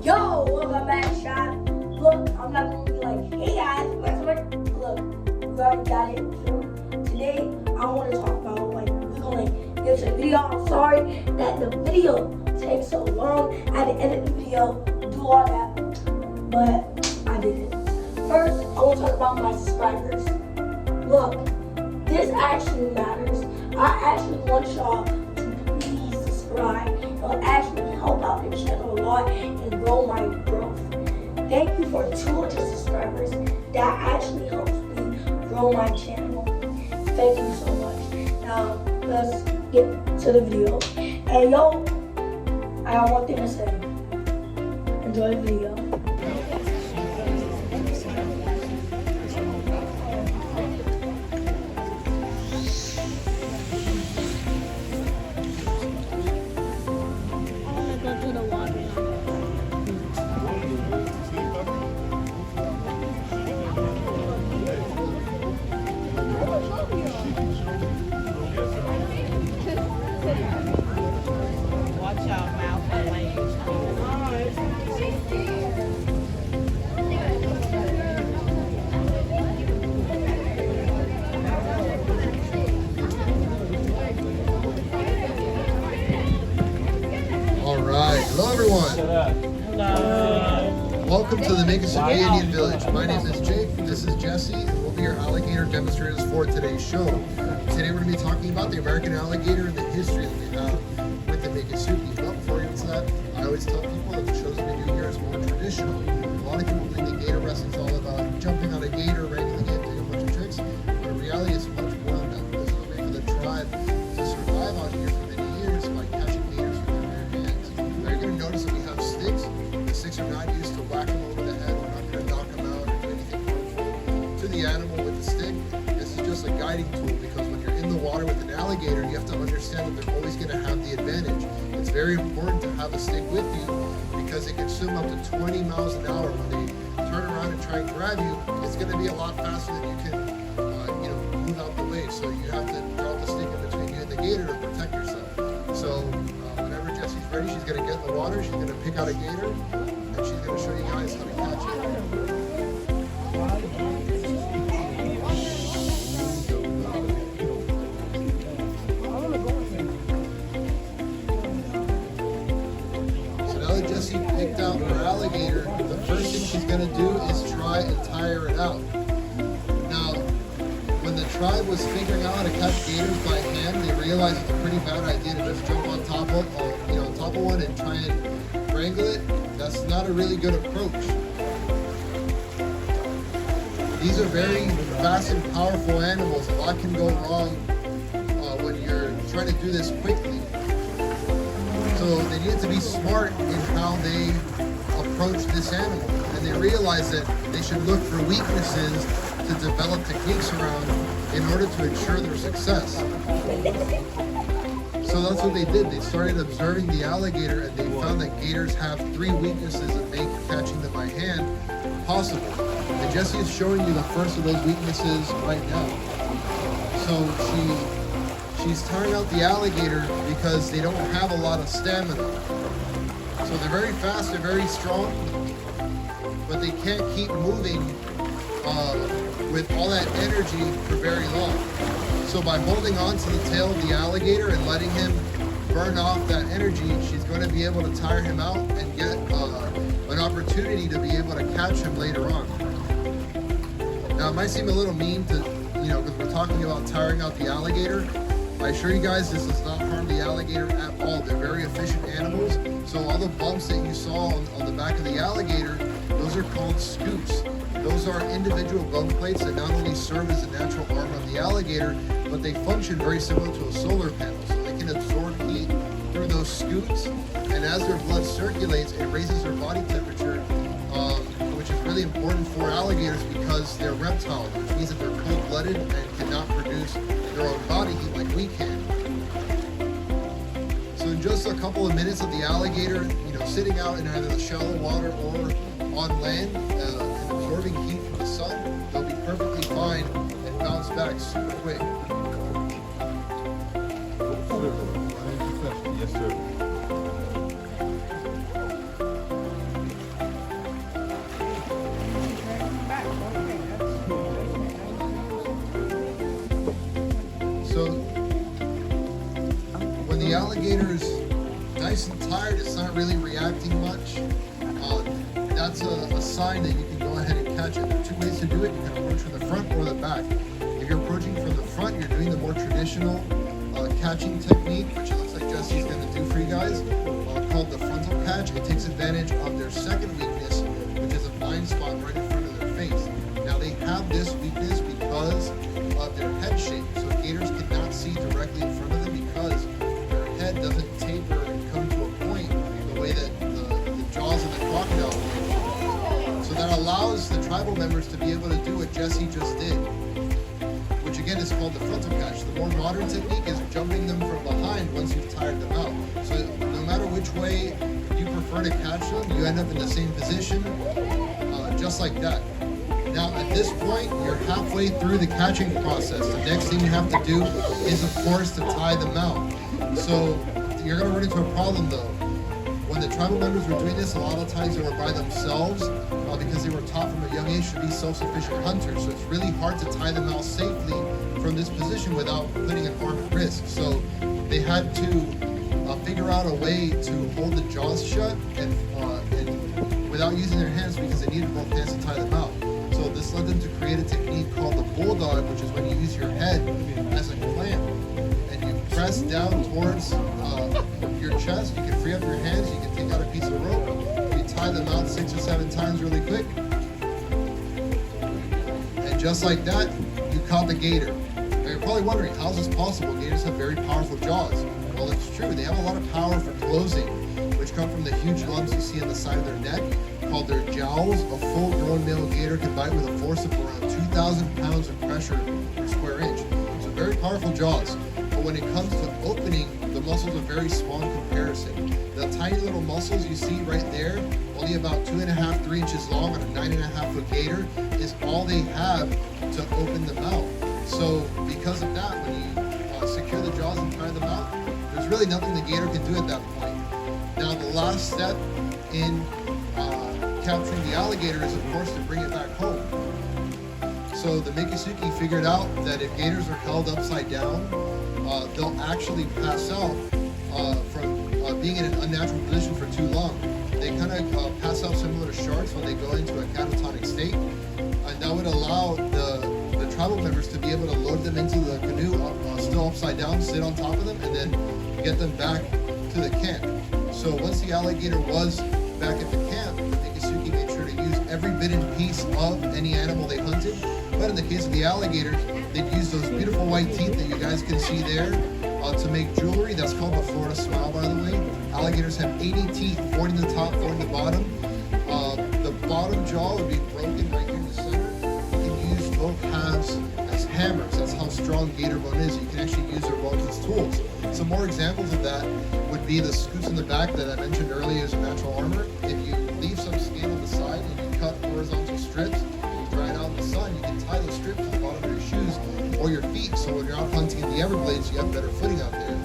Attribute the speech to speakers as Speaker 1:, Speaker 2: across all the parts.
Speaker 1: Yo, welcome back, shot. Look, I'm not gonna be like, hey guys, look, we already got it. So today, I want to talk about we're gonna get to the video. I'm sorry that the video takes so long. I had to edit the video, do all that, but I did it. First, I want to talk about my subscribers. Look, this actually matters. I actually want y'all to please subscribe. It'll actually help out the channel a lot and grow my growth. Thank you for 200 subscribers. That actually helps me grow my channel. Thank you so much. Now, let's get to the video. And yo, I have one thing to say. Enjoy the video.
Speaker 2: Watch out, mouth and legs.
Speaker 3: All right, hello everyone.
Speaker 2: Hello.
Speaker 3: Welcome to the Make a City Indian Village. My name is Jake. This is Jesse. We'll be your alligator demonstrators for today's show. Today we're going to be talking about the American alligator and the history that we have with the Make a City. But before we get to that, I always tell people that the shows that we do here is more traditional. A lot of people think that gator wrestling is all about jumping on a gator, wrangling it, doing a bunch of tricks. But in reality, it's much more than that. This is a way for the tribe to survive out here for many years by catching gators with their bare hands. Now you're going to notice that we have sticks. The sticks are not used to whack them over the head. We're not going to knock them out or do anything harmful to the animal with the stick. This is just a guiding tool because when you're in the water with an alligator, you have to understand that they're always going to have the advantage. It's very important to have a stick with you because it can swim up to 20 miles an hour. When they turn around and try and grab you, it's going to be a lot faster than you can, move out the way. So you have to drop the stick in between you and the gator to protect yourself. So whenever Jessie's ready, she's going to get in the water. She's going to pick out a gator, and she's going to show you guys how to catch it. Jessie picked out her alligator, the first thing she's going to do is try and tire it out. Now, when the tribe was figuring out how to catch gators by hand, they realized it's a pretty bad idea to just jump on top of one and try and wrangle it. That's not a really good approach. These are very fast and powerful animals. A lot can go wrong when you're trying to do this quickly. So they needed to be smart in how they approach this animal. And they realized that they should look for weaknesses to develop techniques around in order to ensure their success. So that's what they did. They started observing the alligator and they found that gators have 3 weaknesses that make catching them by hand possible. And Jessie is showing you the first of those weaknesses right now. So she's tiring out the alligator because they don't have a lot of stamina. So they're very fast, they're very strong, but they can't keep moving with all that energy for very long. So by holding on to the tail of the alligator and letting him burn off that energy, she's going to be able to tire him out and get an opportunity to be able to catch him later on. Now it might seem a little mean to, because we're talking about tiring out the alligator. I assure you guys this does not harm the alligator at all. They're very efficient animals. So all the bumps that you saw on the back of the alligator, those are called scoops. Those are individual bone plates that not only serve as a natural arm of the alligator, but they function very similar to a solar panel. So they can absorb heat through those scoops, and as their blood circulates, it raises their body temperature, which is really important for alligators because they're reptiles, which means that they're cold-blooded and cannot produce their own body heat like we can. So in just a couple of minutes of the alligator, sitting out in either the shallow water or on land and absorbing heat from the sun, they'll be perfectly fine and bounce back super quick. Yes, sir. alligator is nice and tired, it's not really reacting much, that's a sign that you can go ahead and catch it. There are two ways to do it. You can approach from the front or the back. If you're approaching from the front, you're doing the more traditional catching technique, which it looks like Jesse's going to do for you guys, called the frontal catch. It takes advantage of their second weakness, which is a blind spot right in front of their face. Now they have this weakness because of their head shape. So gators cannot see directly in front of them because their head doesn't taper and come to a point the way that the jaws of the crocodile do. So that allows the tribal members to be able to do what Jesse just did, which again is called the frontal catch. The more modern technique is jumping them from behind once you've tired them out. So no matter which way you prefer to catch them, you end up in the same position, just like that. Now at this point, you're halfway through the catching process. The next thing you have to do is, of course, to tie them out. So you're going to run into a problem though. When the tribal members were doing this, a lot of times they were by themselves because they were taught from a young age to be self-sufficient hunters. So it's really hard to tie them out safely from this position without putting an arm at risk. So they had to figure out a way to hold the jaws shut and without using their hands because they needed both hands to tie them out. So this led them to create a technique called the bulldog, which is when you use your head as a clamp and you press down towards your chest. You can free up your hands, you can take out a piece of rope, you tie them out 6 or 7 times really quick, and just like that, you caught the gator. Now you're probably wondering, how is this possible? Gators have very powerful jaws. Well, it's true. They have a lot of power for closing, which come from the huge lumps you see on the side of their neck, called their jowls. A full-grown male gator can bite with a force of around 2,000 pounds of pressure per square inch. So very powerful jaws. But when it comes to opening, the muscles are very small in comparison. The tiny little muscles you see right there, only about 2.5, 3 inches long on a 9.5-foot gator, is all they have to open the mouth. So because of that, when you secure the jaws and tie them out, there's really nothing the gator can do at that point. Now the last step in capturing the alligator is, of course, to bring it back home. So the Miccosukee figured out that if gators are held upside down, they'll actually pass out from being in an unnatural position for too long. They kind of pass out similar to sharks when they go into a catatonic state, and that would allow the tribal members to be able to load them into the canoe still upside down, sit on top of them, and then get them back to the camp. So once the alligator was back at the camp, the Miccosukee made sure to use every bit and piece of any animal they hunted. But in the case of the alligators, they'd use those beautiful white teeth that you guys can see there to make jewelry. That's called the Florida Smile, by the way. Alligators have 80 teeth, 40 in the top, 40 in the bottom. The bottom jaw would be broken right here in the center. You can use both halves as hammers. That's how strong gator bone is. You can actually use their bones as tools. Some more examples of that would be the scoots in the back that I mentioned earlier as a natural armor. If you leave some skin on the side and you cut horizontal strips, you dry it out in the sun, you can tie those strips to the bottom of your shoes or your feet, so when you're out hunting in the Everglades, you have better footing out there.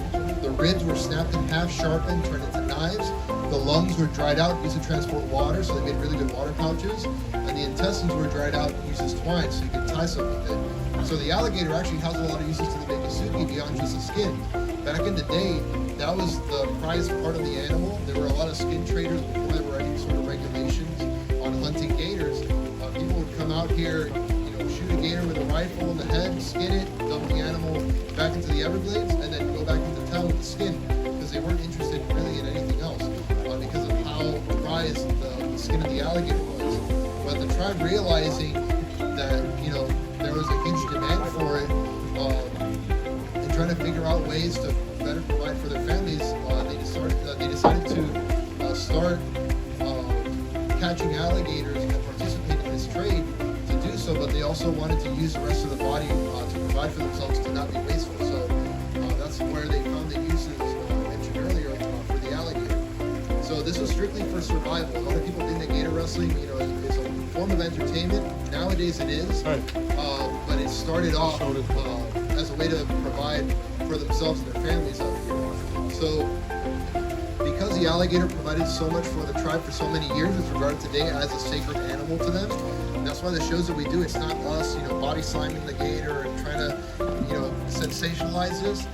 Speaker 3: The ribs were snapped in half, sharpened, turned into knives. The lungs were dried out, used to transport water, so they made really good water pouches. And the intestines were dried out and used as twine, so you could tie something with it. So the alligator actually has a lot of uses to the Miccosukee beyond just the skin. Back in the day, that was the prized part of the animal. There were a lot of skin traders before there were any sort of regulations on hunting gators. People would come out here, shoot a gator with a rifle in the head, skin it, dump the animal back into the Everglades, and then go back into town with the skin, because they weren't interested really in anything else because of how prized the skin of the alligator was. But the tribe, realizing that there was a huge demand for it, and trying to figure out ways to better provide for their families, they decided to start catching alligators and participate in this trade to do so, but they also wanted to use the rest of the body to provide for themselves, to not be wasteful. So that's where they found the uses mentioned earlier for the alligator. So this was strictly for survival. A lot of people think that gator wrestling, is a form of entertainment. Nowadays it is, but it started off as a way to provide for themselves and their families out here. So because the alligator provided so much for the tribe for so many years, it's regarded today as a sacred animal to them. And that's why the shows that we do, it's not us, body slamming the gator and trying to, sensationalize this.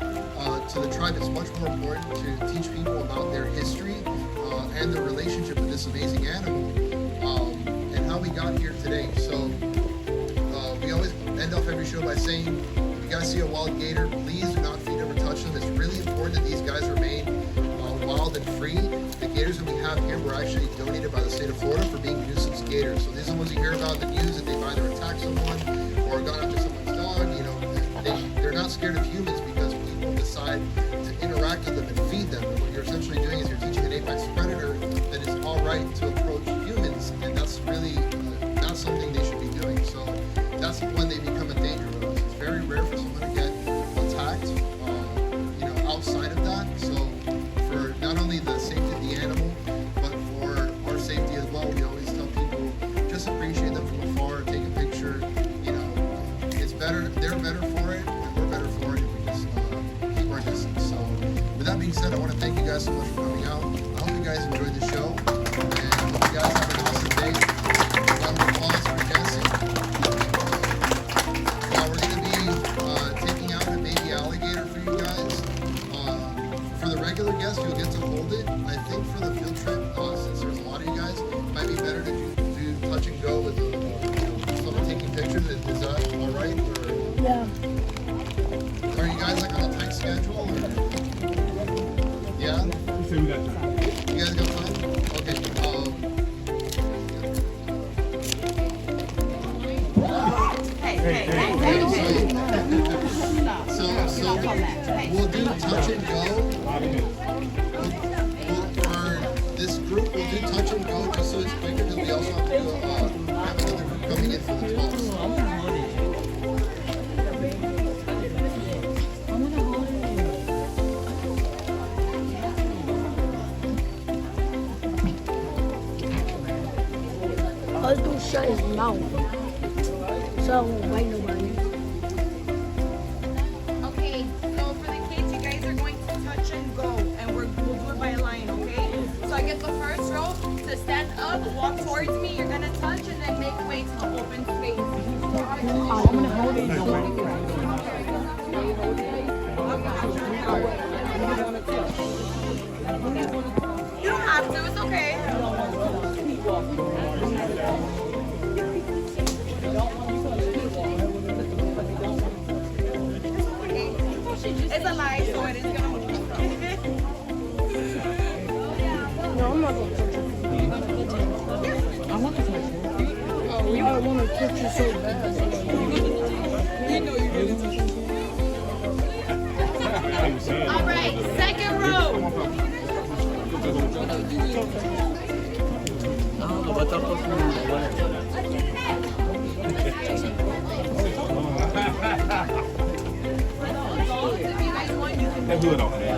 Speaker 3: to the tribe, it's much more important to teach people about their history and their relationship with this amazing animal and how we got here today. So we always end off every show by saying, if you guys see a wild gator, please do not feed them or touch them. It's really important that these guys remain wild and free. The gators that we have here were actually donated by the state of Florida for being nuisance gators. So these are the ones you hear about in the news, that they've either attacked someone or gone after someone's dog. You know, they're not scared of humans because people decide to interact with them and feed them. And what you're essentially doing is you're teaching an apex predator that it's all right to approach humans, and that's really not something they should be doing. So that's when they become a danger to us. It's very rare for someone to get attacked, you know, outside of that. So for not only the safety of the animal, but for our safety as well, we always tell people just appreciate them from afar, take a picture. You know, it's better, they're better for it, and we're better for it if we just keep our distance. So with that being said, I want to thank you guys so much for coming out. I hope you guys enjoyed the show, and I hope you guys have an awesome day. Round of applause for Jesse. Now we're going to be taking out a baby alligator for you guys. For the regular guests, you'll get to hold it. I think for the field trip, since there's a lot of you guys, it might be better to do touch and go with someone taking pictures. Is that all right? Or,
Speaker 1: Yeah.
Speaker 3: are you guys like on a tight schedule? Or? Yeah? You guys got time? Okay. So we'll do touch and go. For this group, we'll do touch and go just so it's quicker, because we also have to have another group coming in for the toss.
Speaker 1: Let's go shut his mouth. So I won't bite nobody.
Speaker 2: Okay, so for the kids, you guys are going to touch and go, and we'll do it by a line, okay? So I get the first row to stand up, walk towards me. You're gonna touch and then make way to the open space.
Speaker 1: I'm gonna hold it.
Speaker 2: You don't have to, it's okay. It's a lie, so it is gonna move.
Speaker 1: No, I'm not gonna touch it.
Speaker 4: I want to touch it.
Speaker 1: I want to touch you so bad.
Speaker 4: You know you really touch it.
Speaker 2: All right, second row.
Speaker 4: Do it all.
Speaker 1: Yeah.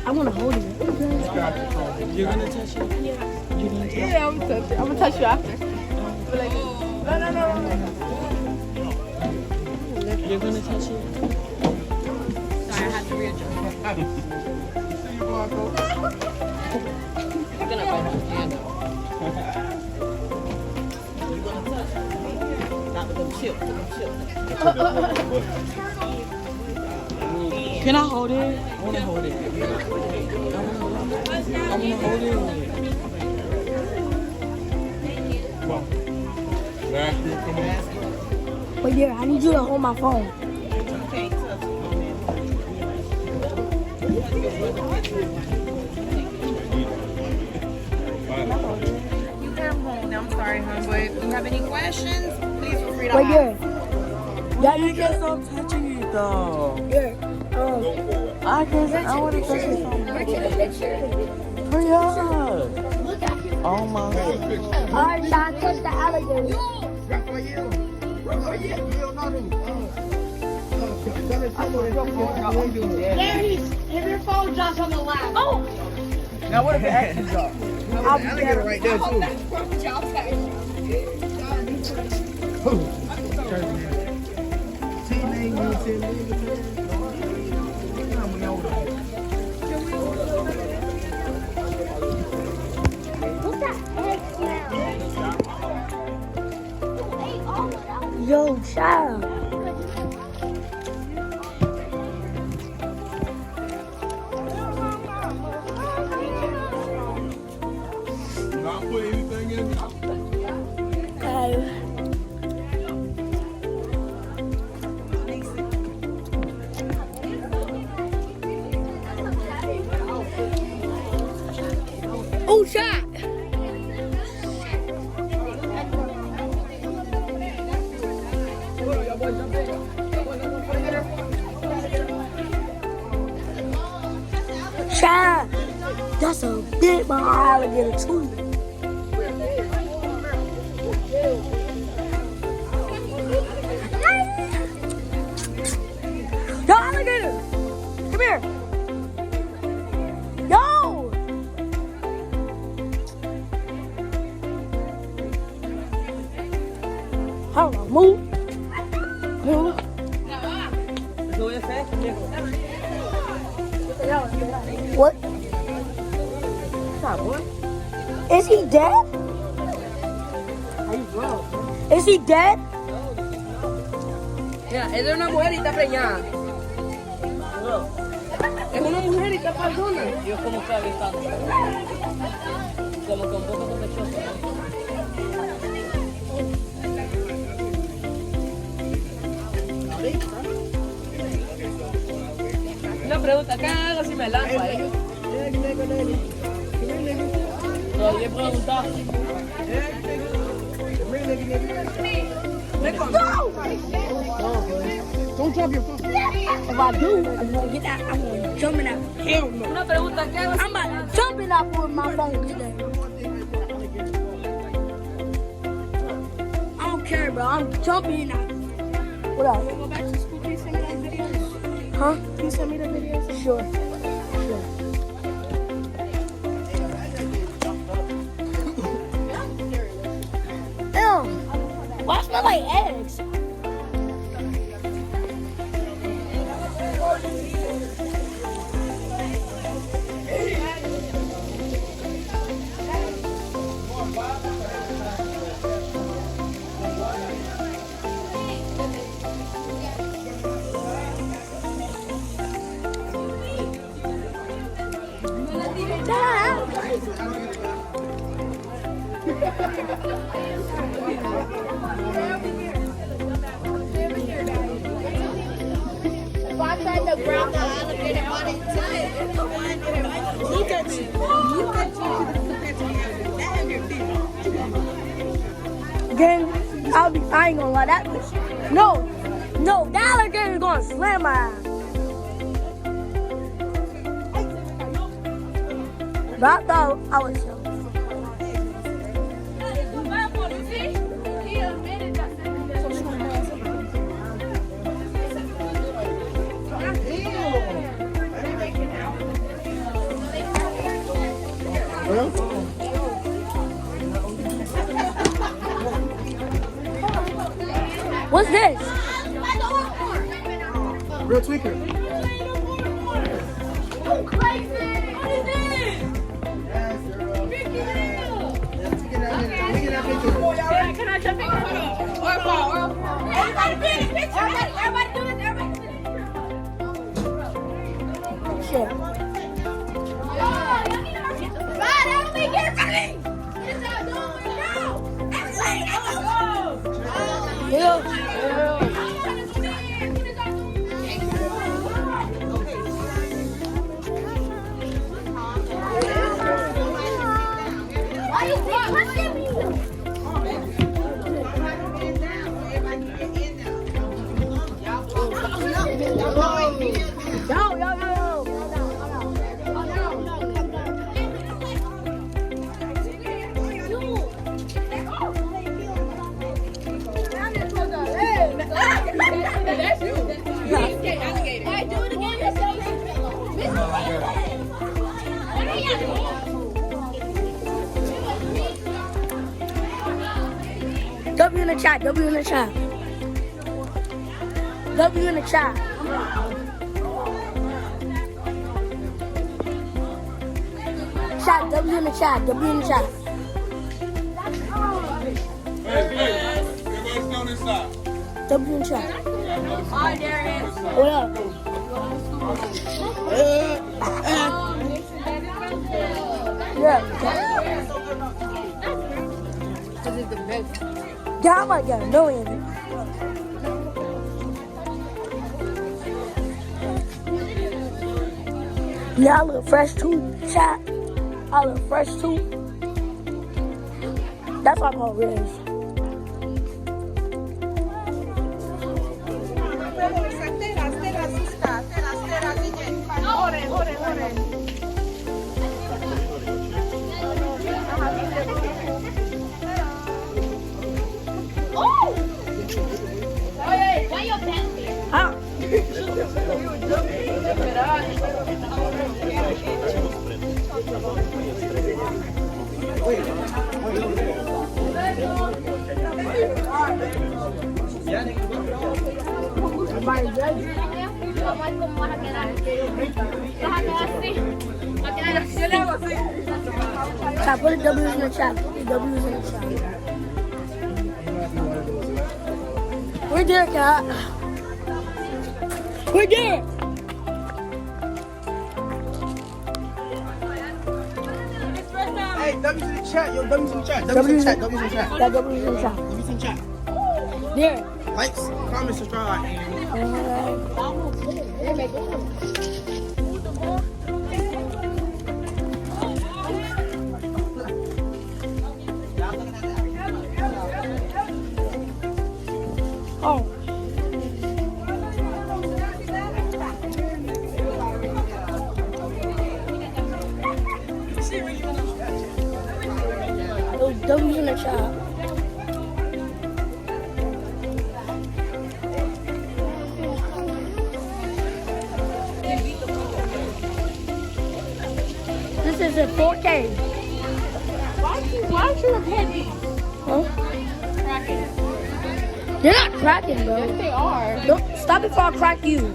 Speaker 1: I want to hold it.
Speaker 4: You're gonna touch it? Yeah. You're gonna touch it?
Speaker 5: Yeah, I'm gonna touch it. I'm gonna touch you after. But like, no.
Speaker 4: You're gonna touch it?
Speaker 2: Sorry, I had to readjust.
Speaker 4: See you, Blanco.
Speaker 2: You're gonna bite your hand off. Not with them chill.
Speaker 4: Can I hold it? I wanna hold it. I wanna hold it.
Speaker 1: But yeah, I need you to hold my phone.
Speaker 2: You can hold. I'm sorry, hon, but if you have any questions, please feel free to
Speaker 1: But
Speaker 2: ask.
Speaker 1: yeah. Yeah, you
Speaker 4: Can't
Speaker 1: can.
Speaker 4: stop touching it though.
Speaker 1: Yeah.
Speaker 4: I can't. I wanna touch it so much.
Speaker 1: Take a picture.
Speaker 4: Hurry up.
Speaker 1: Look at him.
Speaker 4: Oh my God.
Speaker 1: Alright, now touch the alligator. There he is. If your phone drops on the lap. Oh!
Speaker 4: Now what if it actually drops?
Speaker 1: I'll be there.
Speaker 4: Right there too.
Speaker 1: What the heck now? child.
Speaker 6: Not put anything in.
Speaker 1: Oh, shot. Shot. That's a big one alligator too. Yo, alligator! Come here! Yo! I don't know, move. Move. What? Is he dead? Is he dead?
Speaker 7: Mira, es de una mujer y está preñada. Es una mujer y está perdona. Dios, como está gritando. Como que un poco sospechoso. Una pregunta, ¿qué hago si me lanzo ahí? Todavía preguntar.
Speaker 4: Don't drop your phone.
Speaker 1: If I do, I'm gonna get that. I'm gonna jump in that. Hell no.
Speaker 7: Una pregunta, ¿qué hago si
Speaker 1: I'm about to jump in that with my phone today. I don't care, bro. I'm jumping in that. What up?
Speaker 5: Go back to school. Can you send me that video?
Speaker 1: Huh?
Speaker 5: Can you send me the videos?
Speaker 1: Sure. Ew. Why smell like eggs?
Speaker 5: If I tried to grab the alligator on its side, look at you. Look at you.
Speaker 1: Then I ain't gonna lie, that bitch. No, that alligator's gonna slam my ass. But I thought I was so. What's this?
Speaker 4: Real tweaker.
Speaker 5: Can I jump in? Everybody do this. Everybody do this.
Speaker 1: Shit.
Speaker 5: God, help me get ready. It's not doing now.
Speaker 1: Yeah.
Speaker 5: Why you keep pushing me?
Speaker 1: Yo.
Speaker 5: That's you. Why do it again?
Speaker 1: W in the chat. W in the chat. W in the chat. Chat. W in the chat. W in the chat.
Speaker 6: Hey, everybody stand on this side.
Speaker 1: W in the chat.
Speaker 2: Hi, Darius.
Speaker 1: What up? Yeah. Yeah, I might get a million. Yeah, I look fresh too, chat. I look fresh too. That's what I call Riz.
Speaker 5: Why your pants here?
Speaker 1: Huh? Chat, put the W's in the chat. Put the W's in the chat. We're there, cat. We're there.
Speaker 4: Hey, W's in the chat. Yo, W's in the chat.
Speaker 1: W's in the chat.
Speaker 4: W's in the chat.
Speaker 1: Yeah, W's in the chat.
Speaker 4: W's in the chat.
Speaker 1: There.
Speaker 4: Likes, comments, subscribe.
Speaker 1: Oh. Those W's in the chat. This is a 4K.
Speaker 2: Why don't you repair these?
Speaker 1: Huh?
Speaker 2: Cracking.
Speaker 1: They're not cracking, bro.
Speaker 2: Yes, they are.
Speaker 1: Don't stop before I crack you.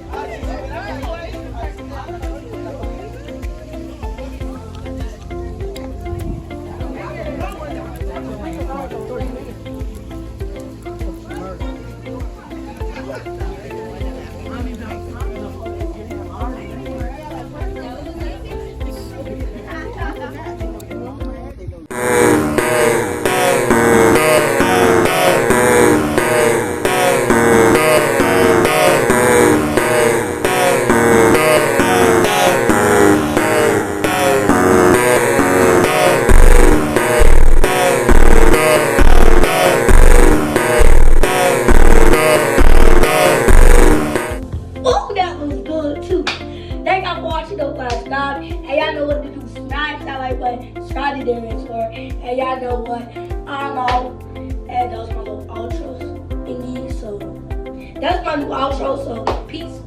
Speaker 1: Oh, that was good too. Thank y'all for watching though, guys. And y'all know what to do. Smash that like button, subscribe to Darius store, and y'all know what I'm on. And those my little outros thingy. So that's my new outro. So peace.